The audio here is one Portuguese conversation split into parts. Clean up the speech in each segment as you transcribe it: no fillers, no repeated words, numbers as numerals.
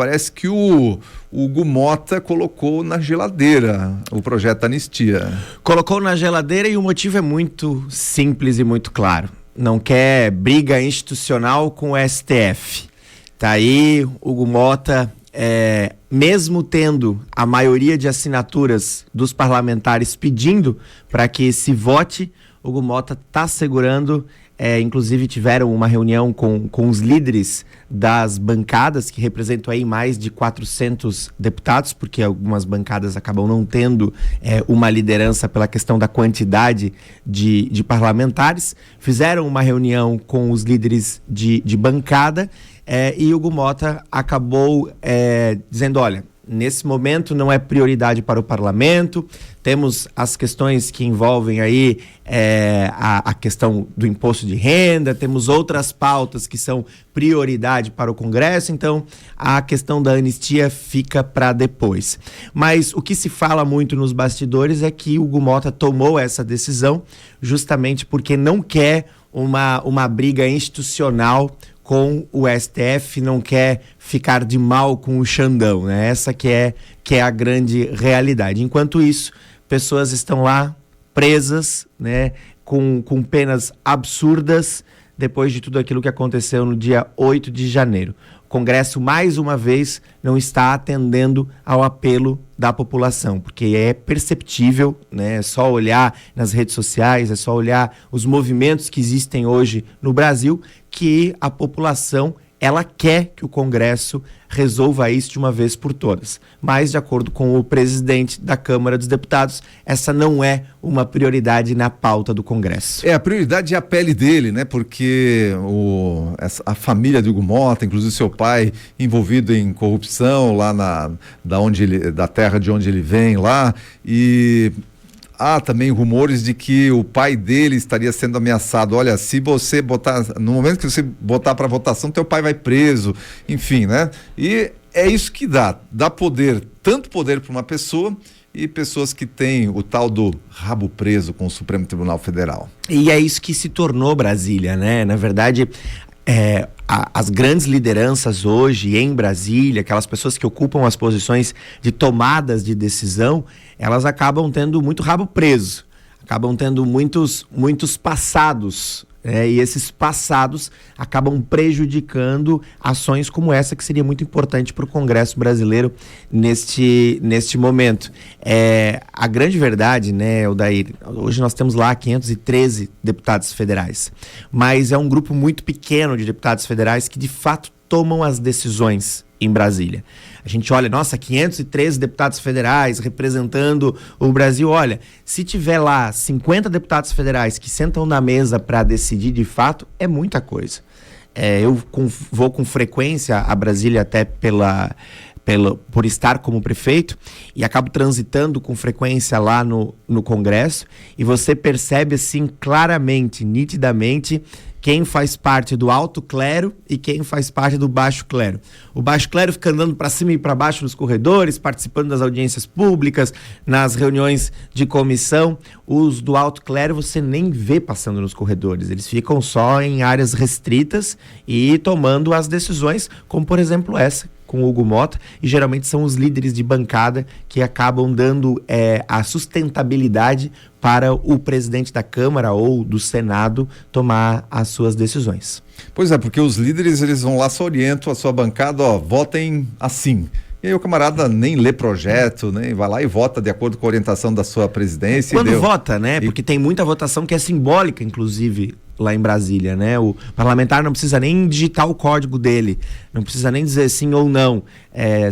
parece que o Hugo Motta colocou na geladeira o projeto Anistia. Colocou na geladeira e o motivo é muito simples e muito claro. Não quer briga institucional com o STF. Tá aí, Hugo Motta, mesmo tendo a maioria de assinaturas dos parlamentares pedindo para que se vote, Hugo Motta está segurando. Inclusive tiveram uma reunião com os líderes das bancadas, que representam aí mais de 400 deputados, porque algumas bancadas acabam não tendo uma liderança pela questão da quantidade de parlamentares. Fizeram uma reunião com os líderes de bancada e Hugo Motta acabou dizendo, olha, nesse momento não é prioridade para o parlamento, temos as questões que envolvem aí a questão do imposto de renda, temos outras pautas que são prioridade para o Congresso, então a questão da anistia fica para depois. Mas o que se fala muito nos bastidores é que Hugo Motta tomou essa decisão justamente porque não quer uma briga institucional com o STF, não quer ficar de mal com o Xandão, né? Essa que é a grande realidade. Enquanto isso, pessoas estão lá presas, né, com penas absurdas depois de tudo aquilo que aconteceu no dia 8 de janeiro. O Congresso, mais uma vez, não está atendendo ao apelo da população, porque é perceptível, né? É só olhar nas redes sociais, é só olhar os movimentos que existem hoje no Brasil, que a população, ela quer que o Congresso resolva isso de uma vez por todas. Mas, de acordo com o presidente da Câmara dos Deputados, essa não é uma prioridade na pauta do Congresso. A prioridade é a pele dele, né? Porque a família de Hugo Motta, inclusive seu pai, envolvido em corrupção lá da terra de onde ele vem lá, e há também rumores de que o pai dele estaria sendo ameaçado. Olha, se você botar, no momento que você botar para votação, teu pai vai preso, enfim, né? E é isso que dá poder, tanto poder para uma pessoa e pessoas que têm o tal do rabo preso com o Supremo Tribunal Federal. E é isso que se tornou Brasília, né? Na verdade, as grandes lideranças hoje em Brasília, aquelas pessoas que ocupam as posições de tomadas de decisão, elas acabam tendo muito rabo preso, acabam tendo muitos passados, e esses passados acabam prejudicando ações como essa, que seria muito importante para o Congresso brasileiro neste momento. A grande verdade, né, Odair, hoje nós temos lá 513 deputados federais, mas é um grupo muito pequeno de deputados federais que de fato tomam as decisões em Brasília. A gente olha, 513 deputados federais representando o Brasil. Olha, se tiver lá 50 deputados federais que sentam na mesa para decidir de fato, é muita coisa. Eu vou com frequência a Brasília até por estar como prefeito e acabo transitando com frequência lá no Congresso, e você percebe assim claramente, nitidamente, quem faz parte do alto clero e quem faz parte do baixo clero. O baixo clero fica andando para cima e para baixo nos corredores, participando das audiências públicas, nas reuniões de comissão. Os do alto clero você nem vê passando nos corredores, eles ficam só em áreas restritas e tomando as decisões, como por exemplo essa, com o Hugo Motta, e geralmente são os líderes de bancada que acabam dando a sustentabilidade para o presidente da Câmara ou do Senado tomar as suas decisões. Pois é, porque os líderes, eles vão lá, só orientam a sua bancada, votem assim. E aí o camarada nem lê projeto, nem vai lá e vota de acordo com a orientação da sua presidência. Quando vota, né? Porque tem muita votação que é simbólica, inclusive, lá em Brasília, né? O parlamentar não precisa nem digitar o código dele, não precisa nem dizer sim ou não.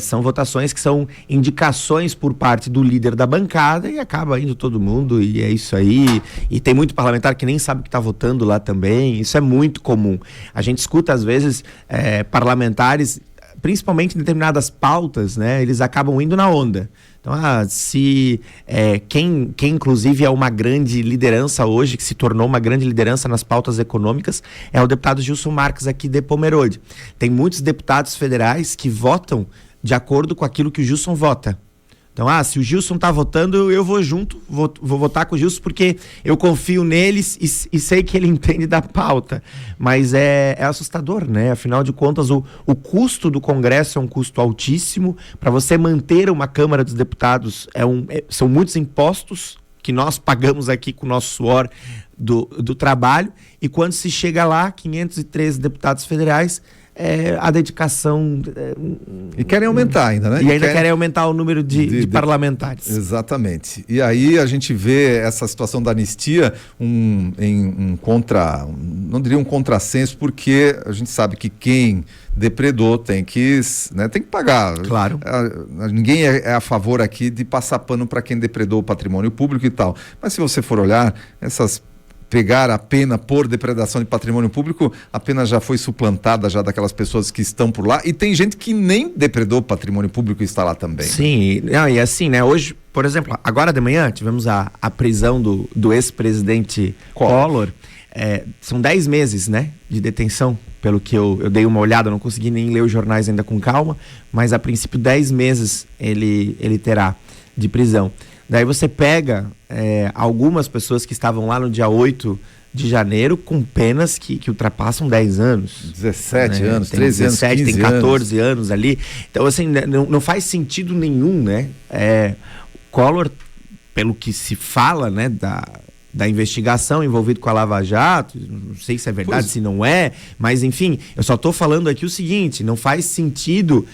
São votações que são indicações por parte do líder da bancada e acaba indo todo mundo, e é isso aí. E tem muito parlamentar que nem sabe que está votando lá também. Isso é muito comum. A gente escuta, às vezes, parlamentares, principalmente em determinadas pautas, né? Eles acabam indo na onda. Então, quem inclusive é uma grande liderança hoje, que se tornou uma grande liderança nas pautas econômicas, é o deputado Gilson Marques aqui de Pomerode. Tem muitos deputados federais que votam de acordo com aquilo que o Gilson vota. Então, se o Gilson tá votando, eu vou junto, vou votar com o Gilson porque eu confio neles e sei que ele entende da pauta. Mas é assustador, né? Afinal de contas, o custo do Congresso é um custo altíssimo. Para você manter uma Câmara dos Deputados, são muitos impostos que nós pagamos aqui com o nosso suor do trabalho. E quando se chega lá, 513 deputados federais... a dedicação... E querem aumentar ainda, né? E ainda querem aumentar o número de parlamentares. Exatamente. E aí a gente vê essa situação da anistia não diria um contrassenso, porque a gente sabe que quem depredou tem que pagar. Claro. Ninguém é a favor aqui de passar pano para quem depredou o patrimônio público e tal. Mas se você for olhar, pegar a pena por depredação de patrimônio público, a pena já foi suplantada já daquelas pessoas que estão por lá, e tem gente que nem depredou patrimônio público e está lá também. Sim, e assim, né, hoje, por exemplo, agora de manhã tivemos a prisão do ex-presidente Collor. São 10 meses, né, de detenção, pelo que eu dei uma olhada, não consegui nem ler os jornais ainda com calma, mas a princípio 10 meses ele terá de prisão. Daí você pega algumas pessoas que estavam lá no dia 8 de janeiro com penas que ultrapassam 10 anos. 17 anos, 13 anos, 15 tem 14 anos ali. Então, assim, não faz sentido nenhum, né? Collor, pelo que se fala, né, da investigação envolvida com a Lava Jato, não sei se é verdade, se não é, mas enfim, eu só estou falando aqui o seguinte: não faz sentido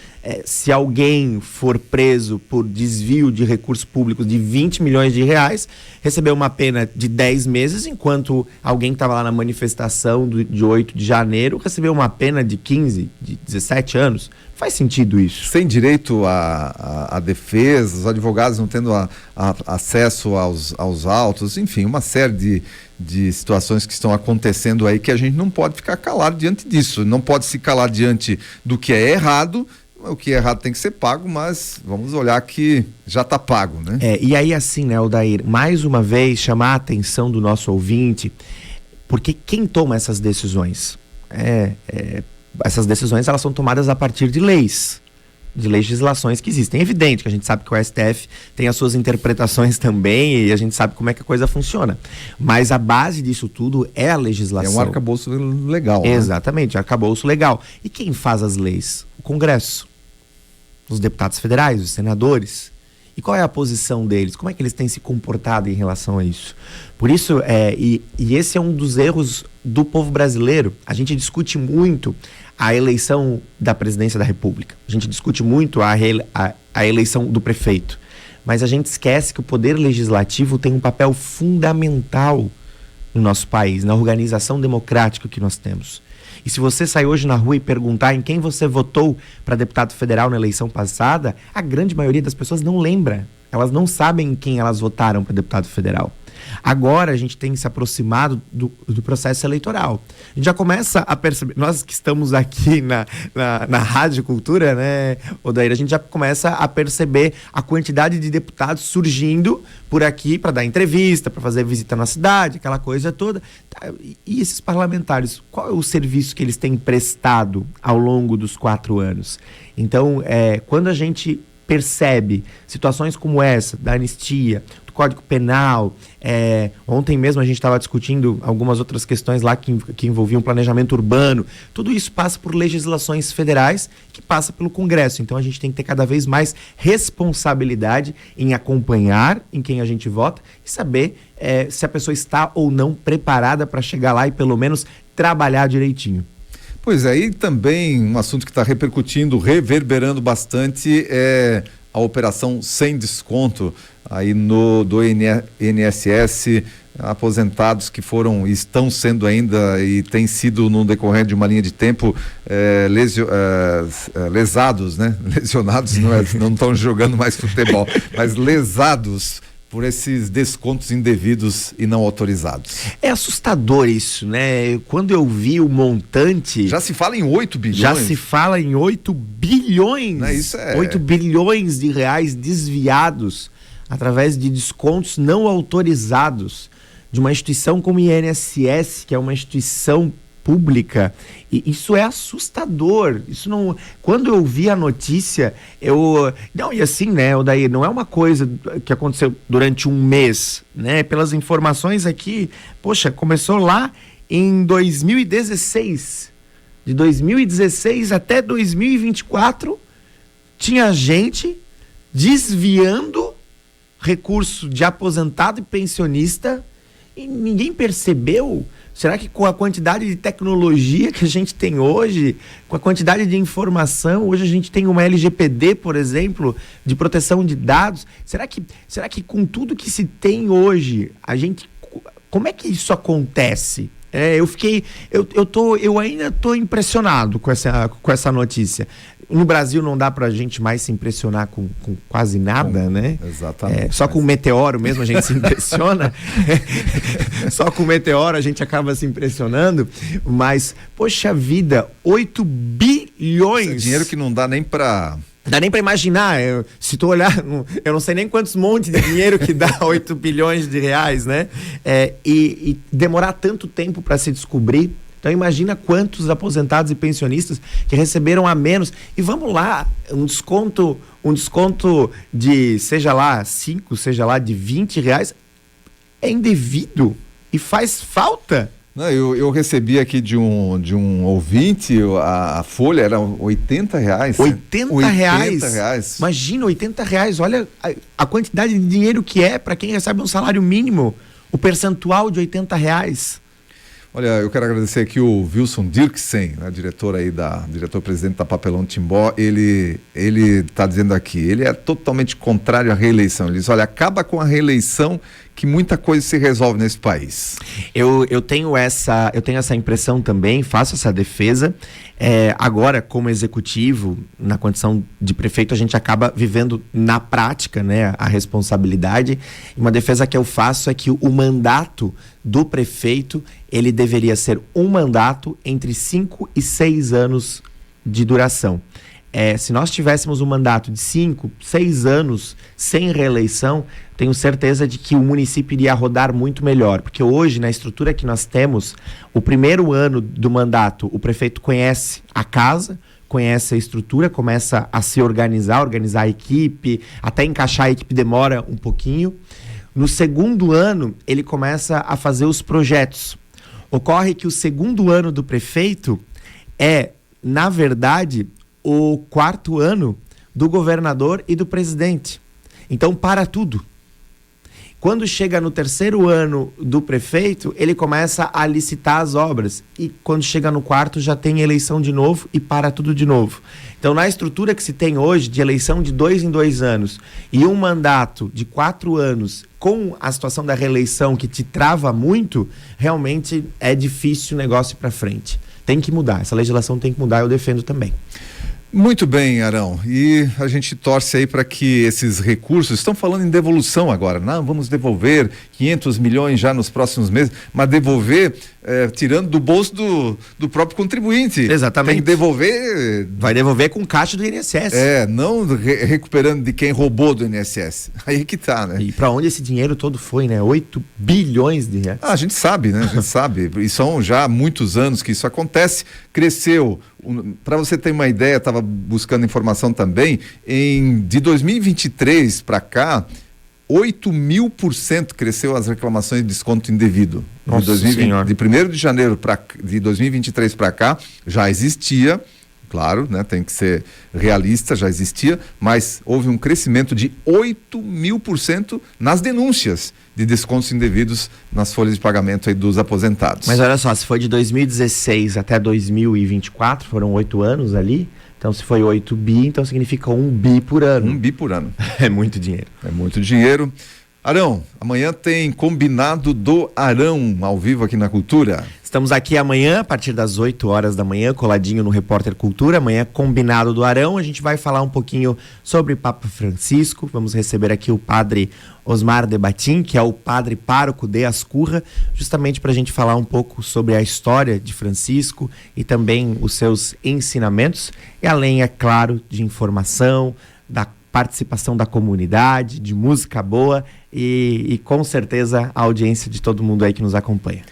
se alguém for preso por desvio de recursos públicos de 20 milhões de reais, receber uma pena de 10 meses, enquanto alguém que estava lá na manifestação de 8 de janeiro recebeu uma pena de 15, de 17 anos. Faz sentido isso? Sem direito à defesa, os advogados não tendo acesso aos autos, enfim, uma série de situações que estão acontecendo aí que a gente não pode ficar calado diante disso, não pode se calar diante do que é errado. O que é errado tem que ser pago, mas vamos olhar que já está pago, né? E aí assim, né, Odair, mais uma vez chamar a atenção do nosso ouvinte, porque quem toma essas decisões? Essas decisões, elas são tomadas a partir de leis, de legislações que existem. É evidente que a gente sabe que o STF tem as suas interpretações também, e a gente sabe como é que a coisa funciona. Mas a base disso tudo é a legislação. É um arcabouço legal. Exatamente, arcabouço legal. E quem faz as leis? O Congresso. Os deputados federais, os senadores. E qual é a posição deles? Como é que eles têm se comportado em relação a isso? Por isso, e esse é um dos erros do povo brasileiro. A gente discute muito a eleição da presidência da República. A gente discute muito a eleição do prefeito. Mas a gente esquece que o poder legislativo tem um papel fundamental no nosso país, na organização democrática que nós temos. E se você sair hoje na rua e perguntar em quem você votou para deputado federal na eleição passada, a grande maioria das pessoas não lembra. Elas não sabem em quem elas votaram para deputado federal. Agora a gente tem se aproximado do processo eleitoral. A gente já começa a perceber, nós que estamos aqui na Rádio Cultura, né, Odair, a gente já começa a perceber a quantidade de deputados surgindo por aqui para dar entrevista, para fazer visita na cidade, aquela coisa toda. E esses parlamentares, qual é o serviço que eles têm prestado ao longo dos 4 anos? Então, quando a gente percebe situações como essa, da anistia, do Código Penal, ontem mesmo a gente estava discutindo algumas outras questões lá que envolviam planejamento urbano, tudo isso passa por legislações federais, que passa pelo Congresso. Então a gente tem que ter cada vez mais responsabilidade em acompanhar em quem a gente vota e saber se a pessoa está ou não preparada para chegar lá e pelo menos trabalhar direitinho. Pois é, e também um assunto que está repercutindo, reverberando bastante é a operação sem desconto aí do INSS, aposentados que estão sendo ainda e têm sido no decorrer de uma linha de tempo lesados, né? Lesionados, não estão jogando mais futebol, mas lesados por esses descontos indevidos e não autorizados. É assustador isso, né? Quando eu vi o montante... Já se fala em 8 bilhões. Já se fala em 8 bilhões. Não, isso 8 bilhões de reais desviados através de descontos não autorizados de uma instituição como o INSS, que é uma instituição pública. E isso é assustador. Isso não... Quando eu vi a notícia, não, e assim, né, daí não é uma coisa que aconteceu durante um mês, né? Pelas informações aqui, poxa, começou lá em 2016. De 2016 até 2024, tinha gente desviando recurso de aposentado e pensionista e ninguém percebeu. Será que com a quantidade de tecnologia que a gente tem hoje, com a quantidade de informação, hoje a gente tem uma LGPD, por exemplo, de proteção de dados, será que com tudo que se tem hoje, como é que isso acontece? Eu ainda tô impressionado com essa notícia. No Brasil não dá pra gente mais se impressionar com quase nada, né? Exatamente. Só com o meteoro mesmo a gente se impressiona. Só com o meteoro a gente acaba se impressionando. Mas, poxa vida, 8 bilhões. Esse é dinheiro que não dá nem pra... Dá nem para imaginar, se tu olhar, eu não sei nem quantos montes de dinheiro que dá 8 bilhões de reais, né? E demorar tanto tempo para se descobrir. Então imagina quantos aposentados e pensionistas que receberam a menos. E vamos lá, um desconto de, seja lá 5, seja lá de 20 reais, é indevido e faz falta. Não, eu recebi aqui de um ouvinte, a folha era R$80. 80 reais? 80 reais. Imagina, 80 reais. Olha a quantidade de dinheiro que é para quem recebe um salário mínimo. O percentual de 80 reais. Olha, eu quero agradecer aqui o Wilson Dirksen, né, diretor-presidente da Papelão Timbó. Ele está dizendo aqui, ele é totalmente contrário à reeleição. Ele diz, olha, acaba com a reeleição que muita coisa se resolve nesse país. Eu tenho essa impressão também, faço essa defesa. Agora, como executivo, na condição de prefeito, a gente acaba vivendo na prática, né, a responsabilidade. E uma defesa que eu faço é que o mandato do prefeito, ele deveria ser um mandato entre 5 e 6 anos de duração. Se nós tivéssemos um mandato de 5, 6 anos sem reeleição, tenho certeza de que o município iria rodar muito melhor, porque hoje, na estrutura que nós temos, o primeiro ano do mandato, o prefeito conhece a casa, conhece a estrutura, começa a se organizar a equipe, até encaixar a equipe demora um pouquinho. No segundo ano, ele começa a fazer os projetos. Ocorre que o segundo ano do prefeito na verdade, o 4º ano do governador e do presidente. Então, para tudo. Quando chega no 3º ano do prefeito, ele começa a licitar as obras. E quando chega no 4º, já tem eleição de novo e para tudo de novo. Então, na estrutura que se tem hoje, de eleição de 2 em 2 anos, e um mandato de 4 anos, com a situação da reeleição que te trava muito, realmente é difícil o negócio ir para frente. Tem que mudar, essa legislação tem que mudar, eu defendo também. Muito bem, Arão. E a gente torce aí para que esses recursos, estão falando em devolução agora, não, vamos devolver 500 milhões já nos próximos meses, mas devolver tirando do bolso do próprio contribuinte. Exatamente. Tem que devolver... Vai devolver com caixa do INSS. Não recuperando de quem roubou do INSS. Aí que tá, né? E para onde esse dinheiro todo foi, né? 8 bilhões de reais. A gente sabe, né? A gente sabe. E são já muitos anos que isso acontece. Cresceu... Para você ter uma ideia, estava buscando informação também, de 2023 para cá, 8.000% cresceu as reclamações de desconto indevido. Nossa Senhora. De 1º de janeiro de 2023 para cá, já existia, claro, né, tem que ser realista, já existia, mas houve um crescimento de 8.000% nas denúncias de descontos indevidos nas folhas de pagamento aí dos aposentados. Mas olha só, se foi de 2016 até 2024, foram 8 anos ali, então se foi 8 bi, então significa 1 bi por ano. 1 bi por ano. É muito dinheiro. É muito dinheiro. Arão, amanhã tem Combinado do Arão, ao vivo aqui na Cultura. Estamos aqui amanhã, a partir das 8 horas da manhã, coladinho no Repórter Cultura. Amanhã, Combinado do Arão. A gente vai falar um pouquinho sobre Papa Francisco. Vamos receber aqui o padre Osmar de Batim, que é o padre pároco de Ascurra, justamente para a gente falar um pouco sobre a história de Francisco e também os seus ensinamentos. E além, é claro, de informação, da participação da comunidade, de música boa e com certeza a audiência de todo mundo aí que nos acompanha.